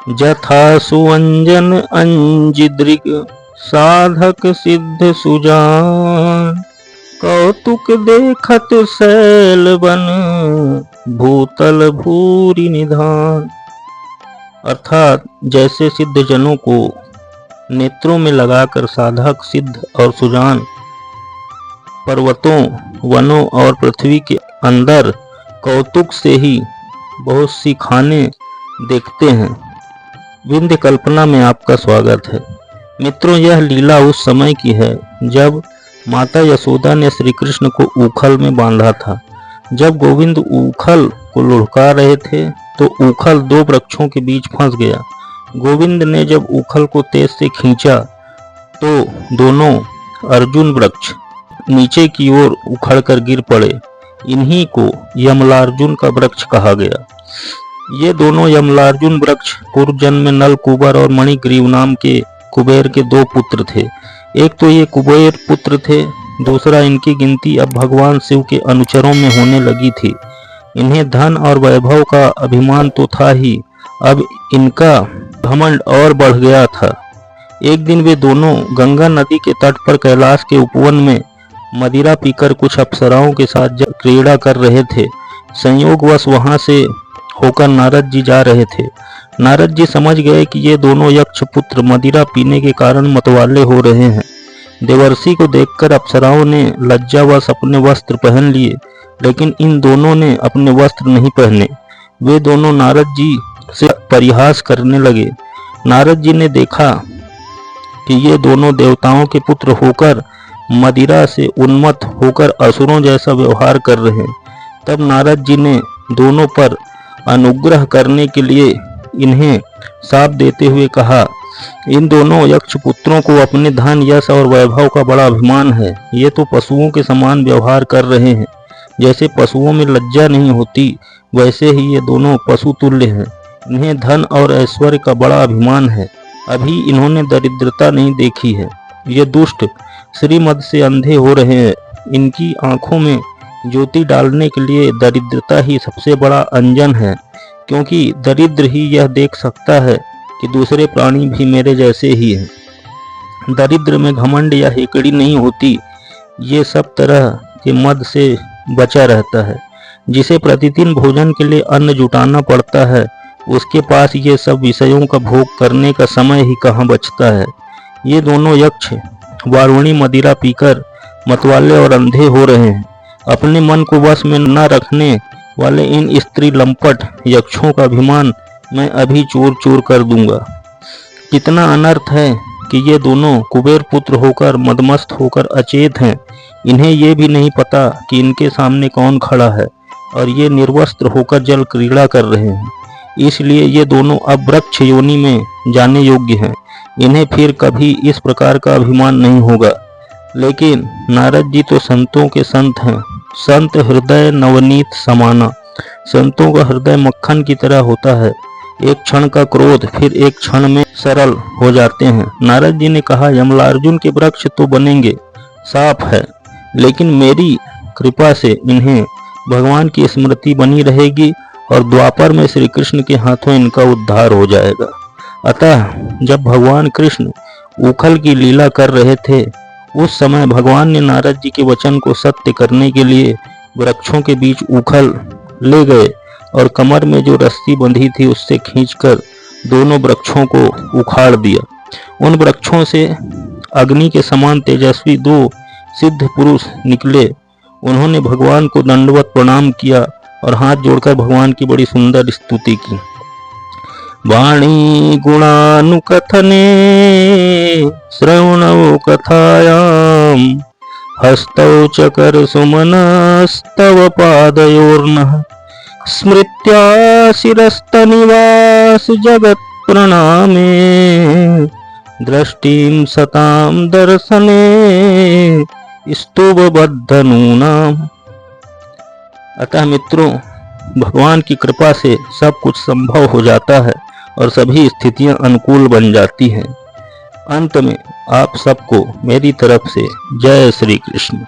जथा सुअंजन अंजिद्रिक साधक सिद्ध सुजान। कौतुक देखत शैल बन भूतल भूरि निधान। अर्थात जैसे सिद्ध जनों को नेत्रों में लगाकर साधक सिद्ध और सुजान पर्वतों, वनों और पृथ्वी के अंदर कौतुक से ही बहुत सी खाने देखते हैं। विंध्य कल्पना में आपका स्वागत है। मित्रों, यह लीला उस समय की है जब माता यशोदा ने श्री कृष्ण को ऊखल में बांधा था। जब गोविंद ऊखल को लुढ़का रहे थे तो ऊखल दो वृक्षों के बीच फंस गया। गोविंद ने जब ऊखल को तेज से खींचा तो दोनों अर्जुन वृक्ष नीचे की ओर उखड़कर गिर पड़े। इन्हीं को यमलार्जुन का वृक्ष कहा गया। ये दोनों यमलार्जुन वृक्ष पूर्व जन्म में नल कुबर और मणिग्रीव नाम के कुबेर के दो पुत्र थे। एक तो ये कुबेर पुत्र थे, दूसरा इनकी गिनती अब भगवान शिव के अनुचरों में होने लगी थी। इन्हें धन और वैभव का अभिमान तो था ही, अब इनका घमंड और बढ़ गया था। एक दिन वे दोनों गंगा नदी के तट पर कैलाश के उपवन में मदिरा पीकर कुछ अप्सराओं के साथ क्रीड़ा कर रहे थे। संयोगवश वहां से होकर नारद जी जा रहे थे। नारद जी समझ गए कि ये दोनों यक्ष पुत्र मदिरा पीने के कारण मतवाले हो रहे हैं। देवर्षि को देखकर अप्सराओं ने लज्जावश अपने वस्त्र पहन लिए, लेकिन इन दोनों ने अपने वस्त्र नहीं पहने। वे दोनों नारद जी से परिहास करने लगे। नारद जी ने देखा कि ये दोनों देवताओं के पुत्र होकर मदिरा से उन्मत्त होकर असुरों जैसा व्यवहार कर रहे हैं। तब नारद जी ने दोनों पर अनुग्रह करने के लिए इन्हें शाप देते हुए कहा, इन दोनों यक्ष पुत्रों को अपने धन, यश और वैभव का बड़ा अभिमान है। ये तो पशुओं के समान व्यवहार कर रहे हैं। जैसे पशुओं में लज्जा नहीं होती, वैसे ही ये दोनों पशु तुल्य हैं। इन्हें धन और ऐश्वर्य का बड़ा अभिमान है। अभी इन्होंने दरिद्रता नहीं देखी है। ये दुष्ट श्रीमद से अंधे हो रहे हैं। इनकी आंखों में ज्योति डालने के लिए दरिद्रता ही सबसे बड़ा अंजन है, क्योंकि दरिद्र ही यह देख सकता है कि दूसरे प्राणी भी मेरे जैसे ही हैं। दरिद्र में घमंड या हेकड़ी नहीं होती। ये सब तरह के मद से बचा रहता है। जिसे प्रतिदिन भोजन के लिए अन्न जुटाना पड़ता है, उसके पास ये सब विषयों का भोग करने का समय ही कहाँ बचता है। ये दोनों यक्ष वारुणी मदिरा पीकर मतवाले और अंधे हो रहे हैं। अपने मन को वश में न रखने वाले इन स्त्री लंपट यक्षों का अभिमान मैं अभी चूर चूर कर दूंगा। कितना अनर्थ है कि ये दोनों कुबेर पुत्र होकर मदमस्त होकर अचेत हैं। इन्हें ये भी नहीं पता कि इनके सामने कौन खड़ा है, और ये निर्वस्त्र होकर जल क्रीड़ा कर रहे हैं। इसलिए ये दोनों अब वृक्ष योनि में जाने योग्य हैं। इन्हें फिर कभी इस प्रकार का अभिमान नहीं होगा। लेकिन नारद जी तो संतों के संत हैं। संत हृदय नवनीत समाना। संतों का हृदय मक्खन की तरह होता है। एक क्षण का क्रोध फिर एक क्षण में सरल हो जाते हैं। नारद जी ने कहा, यमलार्जुन के वृक्ष तो बनेंगे, साफ है, लेकिन मेरी कृपा से इन्हें भगवान की स्मृति बनी रहेगी और द्वापर में श्री कृष्ण के हाथों इनका उद्धार हो जाएगा। अतः जब भगवान कृष्ण ऊखल की लीला कर रहे थे, उस समय भगवान ने नारद जी के वचन को सत्य करने के लिए वृक्षों के बीच ऊखल ले गए और कमर में जो रस्सी बंधी थी उससे खींचकर दोनों वृक्षों को उखाड़ दिया। उन वृक्षों से अग्नि के समान तेजस्वी दो सिद्ध पुरुष निकले। उन्होंने भगवान को दंडवत प्रणाम किया और हाथ जोड़कर भगवान की बड़ी सुंदर स्तुति की। वाणी गुणानुकथने श्रवणौ कथायाम हस्तौ चकर सुमनस्तव पादयोर्नः स्मृत्या शिरस्तनिवास जगत प्रणामे दृष्टिं सतां दर्शने स्तुवबद्धनूनाम्। अतः मित्रों, भगवान की कृपा से सब कुछ संभव हो जाता है और सभी स्थितियां अनुकूल बन जाती हैं। अंत में आप सबको मेरी तरफ से जय श्री कृष्ण।